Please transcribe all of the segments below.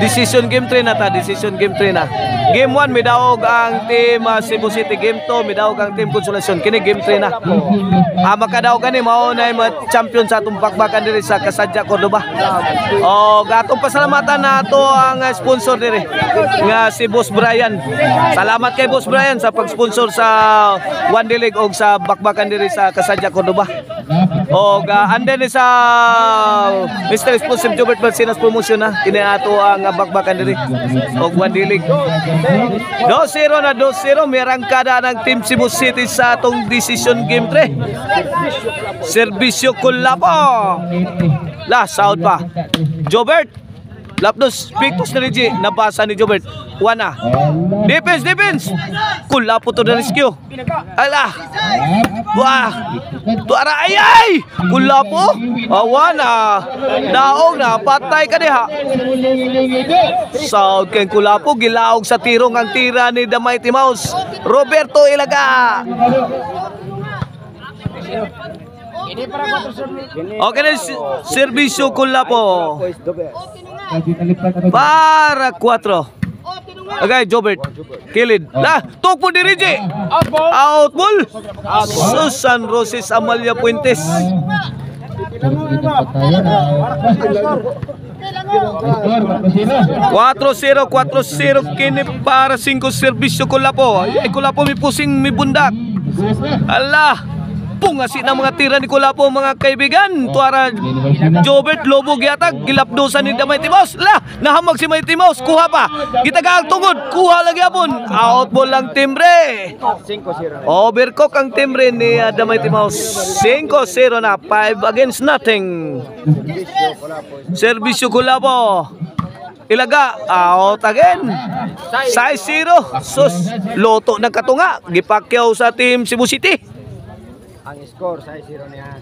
Decision game 3 na ta, decision game 3 na. Game 1 midawog ang team Cebu City, game 2 midawog ang team Consolacion. Kini game 3 na. Makadaog gani mao na champion sa atong bakbakan diri sa Kasadya Cordoba. O gatong pasalamatan nato ang sponsor diri nga si Boss Brian. Salamat kay Boss Brian sa pag-sponsor sa One Day League og sa bakbakan diri sa Kasadya Cordoba. O ande ni sa Mr. Explosive Jobert Balsinas promotion na kini ato ang bakbakan diri og One Day League. 2-0 na 2-0 may rangkada ng team Cebu City sa atong decision game 3. Serbisyo Kulapo. Sound pa. Jobert. Lapdos, pictus na rin, nabasa ni Jobert. Wana. Defense. Kulapo to the rescue. Ala. Wah. Tuara ayay. Kulapo. Wana. Daog na. Patay ka diha. Sound kay Kulapo. Gilaog sa tirong ang tira ni The Mighty Mouse. Roberto Ilaga. Okay na serbisyo Kulapo. Para 4. Okay, Jobert. Kilid. Tok po diri, G. Out ball. Susan Roses Amalia Puentes. 4-0 kini para 5 serbisyo Kulapo. Ay Kulapo mi pusing mi bundak. Allah. Pungasi ng mga tira ni Kulapo mga kaibigan. Tuara Jobert Lobog yatag gilapdosan ni Mighty Mouse. Nahamag si Mighty Mouse. Kuha pa. Gitagang tungod. Kuha lagi apon. Out ball lang timbre. Overcook ang timbre ni The Mighty Mouse. 5-0 na. 5 against nothing. Serbisyo Kulapo. Ilaga, out again. 6-0. Sus, loto ng katunga. Gipakyaw sa team Cebu City. Ang score 6-0 niya.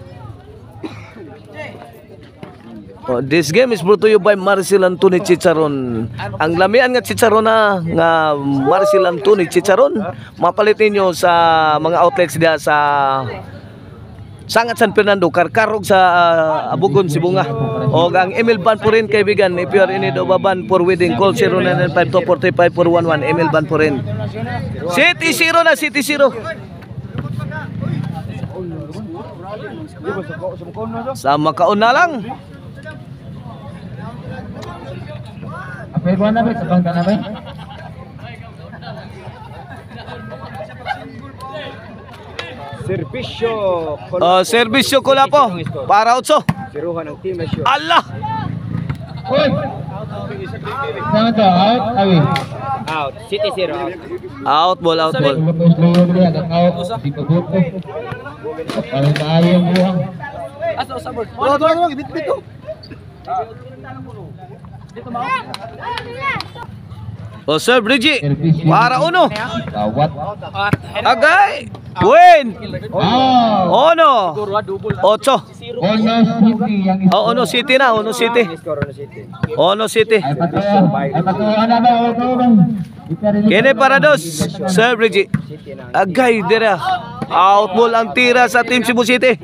This game is brought to you by Marcel Antony Chicharon. Ang lamian nga Chicharon na nga Marcel Antony Chicharon mapalit ninyo sa mga outlets diha sa Sangat San Fernando, Karkarog sa Abugon, Sibunga. O ang email ban po rin kaibigan. If you are in need of a ban for wedding, call 0995-245-411. Email ban po rin. City 0 na, City 0. Sama kaon na lang. Serbisyo Kulapo para 8. Siruhan ng team Mesyo. Allah. Out. City 0. Out ball. Sir Bridgie para 1. Agay. Win. 1. 8. Ono City na, Ono City. Kene para 2. Sir Bridgie. Agay dira. Out ball ang tira sa team Cebu City.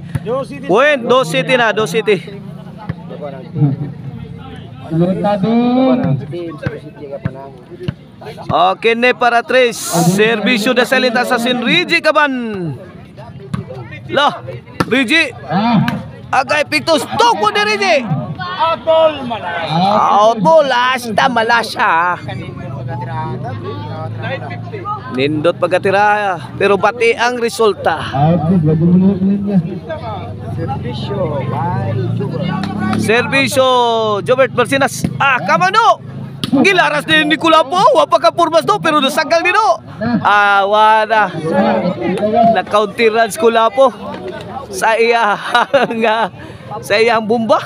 Win, 2 City na, 2 City. Kene para 3. Serbisyo da salita sa Sinrigi Kaban. Rigi. Agay pictus. Tok po ni Rigi. Out ball. Hasta malasya. Nindot pagkatira. Pero bati ang resulta. Serbisyo Jobert Balsinas. Kamano. Gilaras din ni Kulapo. Wapakapurmas do. Pero nasagal din do. Wala. Na-counter runs Kulapo. Sa iyang bumba.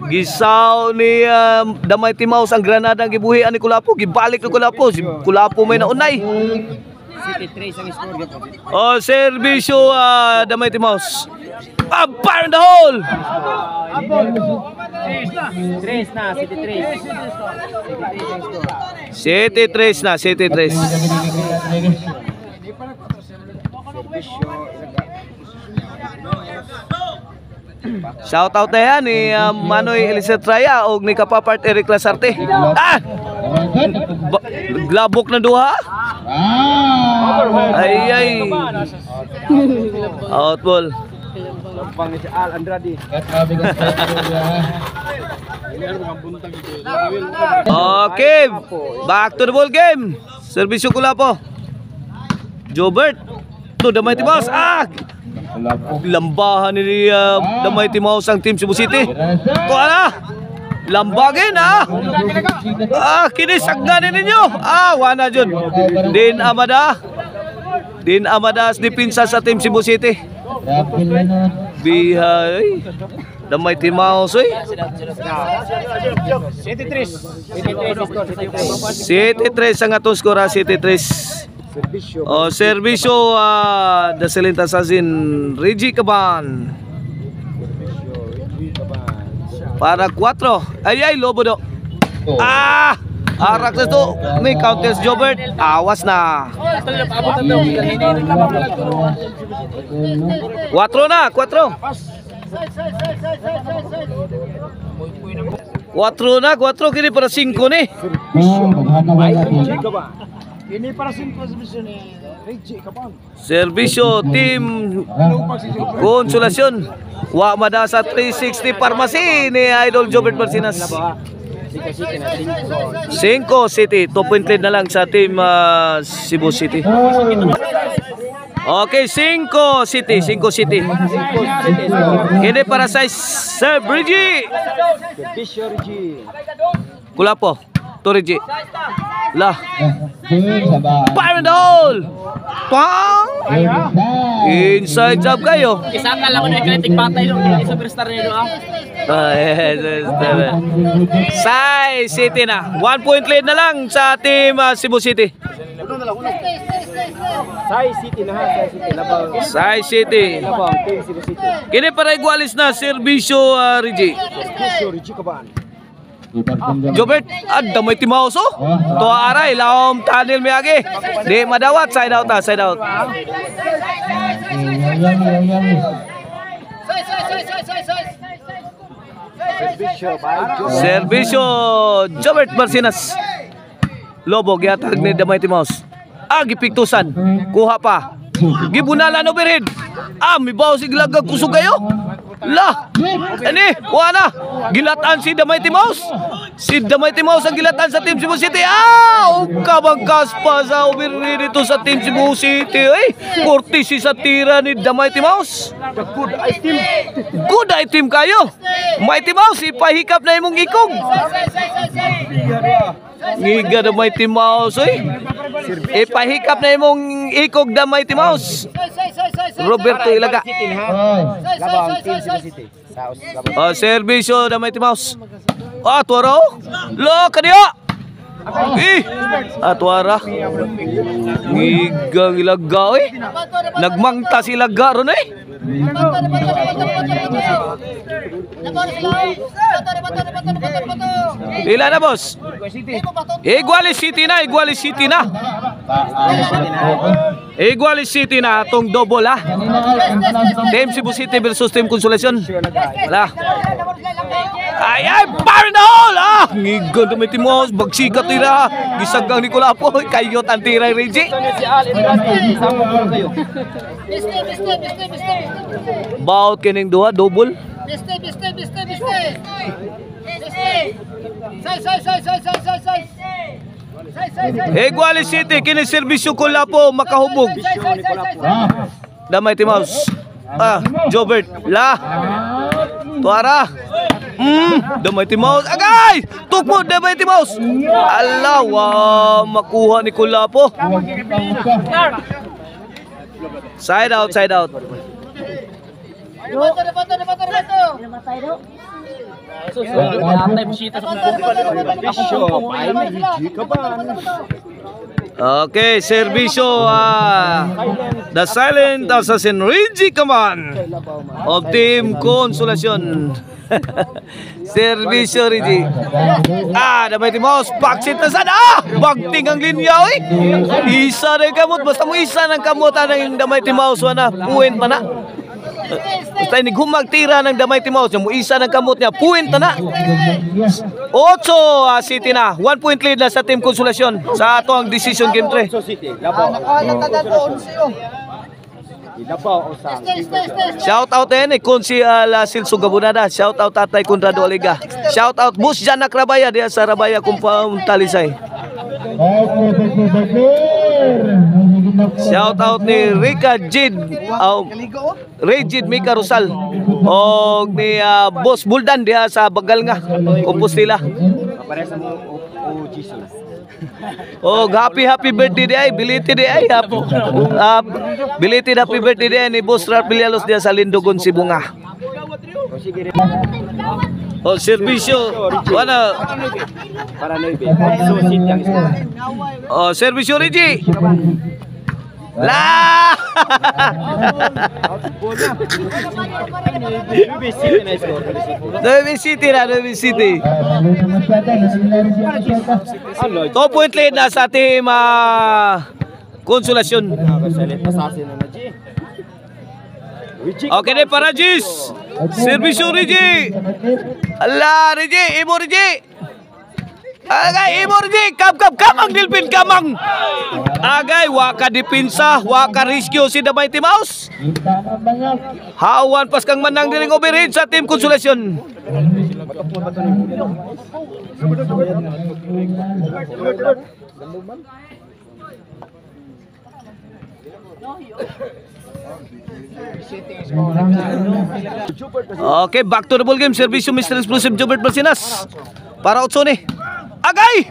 Gisaw ni The Mighty Mouse ang granada ang gibuhian ni Kulapo. Gibalik ni Kulapo. Si Kulapo may naunay. City 3 ang score. Serbisyo The Mighty Mouse. Fire in the hole. 3 na, City 3. City 3 na, City 3. Shout out na yan ni Manoy Elisetraya o ni Kapapart Eric Lasarte. Ah! Glabok na duha. Ay. Out ball. Pang si Al Andrade. Okay, back to the ball game. Servisyo Kulapo. Jobert. To Damay Timaus. Ah! Lambahan ni Damay Timaus ang team Cebu City. Kuha na. Lambagin ah. Kinisagdanin ninyo. Wana jud. Din Amadas dipinsa sa team Cebu City. Bihay. Damay Timaus oy. 73 ang atong skor, 73. Servisyo Dasilin Tasasin Reggie Caban para 4. Ay lobo do. Arak na to ni Countess Jobert. Awas na. 4 na. 4 kini para 5 ni. Ini para 5 servisyo ni Reggie Caban. Servisyo Team Konsolasyon. Wa madasa 360 Pharmacy ni Idol Jobert Barcinas. 5 City. 2 point lead na lang sa team Cebu City. Okay, 5 City. Kini para sa Sir Reggie. Servisyo Reggie. Kulapo. To Reggie. Lah. Fire in the hole. Pang. Inside job kayo. Isakal lang ko na kritik patay no. Superstar niyo Sai City na. 1 point lead na lang sa team Cebu City. Sai City na ha. Sai City. Labang team Cebu City. Kini para igualis na Servisyo Reggie. Servisyo Reggie Caban. Jobert, Damay Timaus oh. To aray laom Tanil Miyagi. Di madawat, side out. Servisyo Jobert Barcinas. Lobo gihatag ni Damay Timaus. Gipiktusan. Kuha pa. Gibunalan overhead. May baw siglagag kusog kayo. Lah, ani, wala. Gilatan si Damay Timaus. Si Damay Timaus ang gilatan sa team Cebu City. Kabangkas pa sa overhead dito sa team Cebu City. Kurtisi sa tira ni Damay Timaus. Good item kayo. May Timaus, ipahikap na imong ikog. Ngiga Damay Timaus, ipahikap na imong ikog Damay Timaus. Roberto Ilaga. Labang team Cebu City. Servisyo Damay Timaus. Tuara. Lo kadiya. Tuara. Ngigang Ilaga nagmangta si Ilaga ron Ila na boss. Igualis City na atong double Team Cebu City versus Team Konsolasyon. Ay, fire in the hole! Ngigon Damay Timaus, bagsikat tira. Gisagang ni Kulapo, kayot ang tira Reggie. Baut kining duha, double. Igualis City, kini Servisyo Kulapo, makahubog. Damay Timaus. Jobert, Tuara. Damay Timaus. Agay! Tukmo Damay Timaus. Alaw, makuha ni Kulapo. Side out. Okay, servisyo The Silent Assassin Reggie Caban of Team Konsolasyon. Servisyo Reggie. Damay Timaus, backseat na sana. Bagting ang linya Isa na yung kamot. Basta mo isa ng kamot ng Damay Timaus na. Puwin pa na. Basta ni humag tira ng Damay Timaos, yung isa ng kamot niya, point na na. 8 City na, 1 point lead na sa Team Konsolasyon sa ato ang decision game 3. Shout out din kung si Silso Gabunada. Shout out Tatay Conrado Aliga. Shout out Bus Janak Rabaya diya sa Rabaya Compound Talisay. Shout out ni Rica Jid Regid Mika Rosal o ni Boss Buldan diya sa Bagal nga Compostela. Oh, happy birthday day, belated day, belated happy birthday day ni Boss Ralph Villalos diya sa Lindogon, Sibunga. Oh, servisyo, wala. Oh, servisyo Rigi. La! Nueve City na, Nueve City. 2 point lead na sa Team Konsolasyon. Okay na para Gis. Servisyo Rigi. Ala, Rigi, Imo Rigi. Agay, Imo Rigi, kamang Dilpin, kamang. Agay, waka dipinsa, waka rescue si Damay Timaos. Hawan pas kang manang diring overhead sa Team Konsolasyon. Okay, back to the ball game. Servisyo Mr. Explosive Jobert Balsinas. Para Otsone. Agay!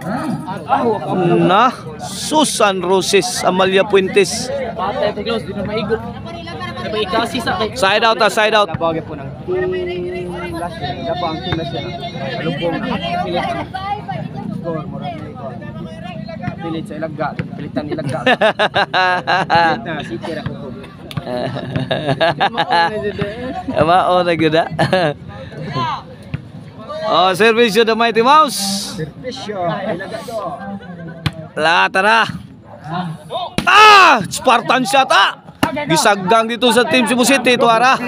Na, Susan Roses, Amalia Puentes. Side out, side out. Pilit sa ilagga, pilitan ilagga. Mao na gyud. Oh, servisyo Damay Timaos. Servisyo, ilagga do. La tara. Spartan shot Gisaggang dito sa Team Cebu City ito ara.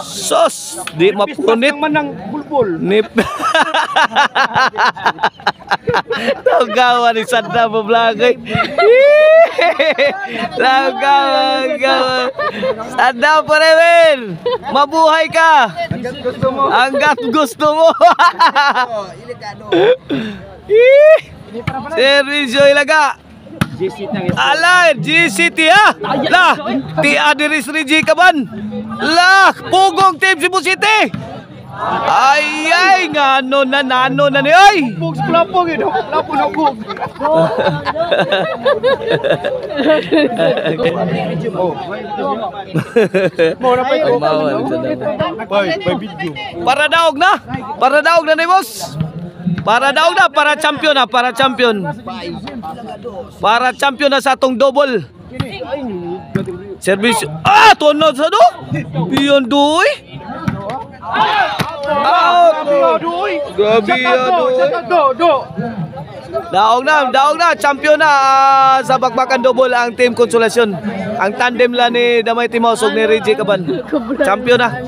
Sos, di mapunit. Manang bulbul. Nip. Tawgawa ni Sanda Mablagay. Tawgawa. Sanda Parewen. Mabuhay ka. Hanggat gusto mo. Servisyo ilaga. Ala, GCT La, ti adiris Rigi Kaban. La, pugong Team Cebu City. Ay, ngano na ni ay. Bug plapog ito. Plapo na bug. Para daog na ni boss. Para champion para champion. Para champion na sa atong double. Service. Tunod sa do. Beyond doy. Gabi Daog na, champion na sa bakbakan double ang Team Konsolasyon. Ang tandem la ni Damay Timaos ug ni Reggie Caban. Champion na.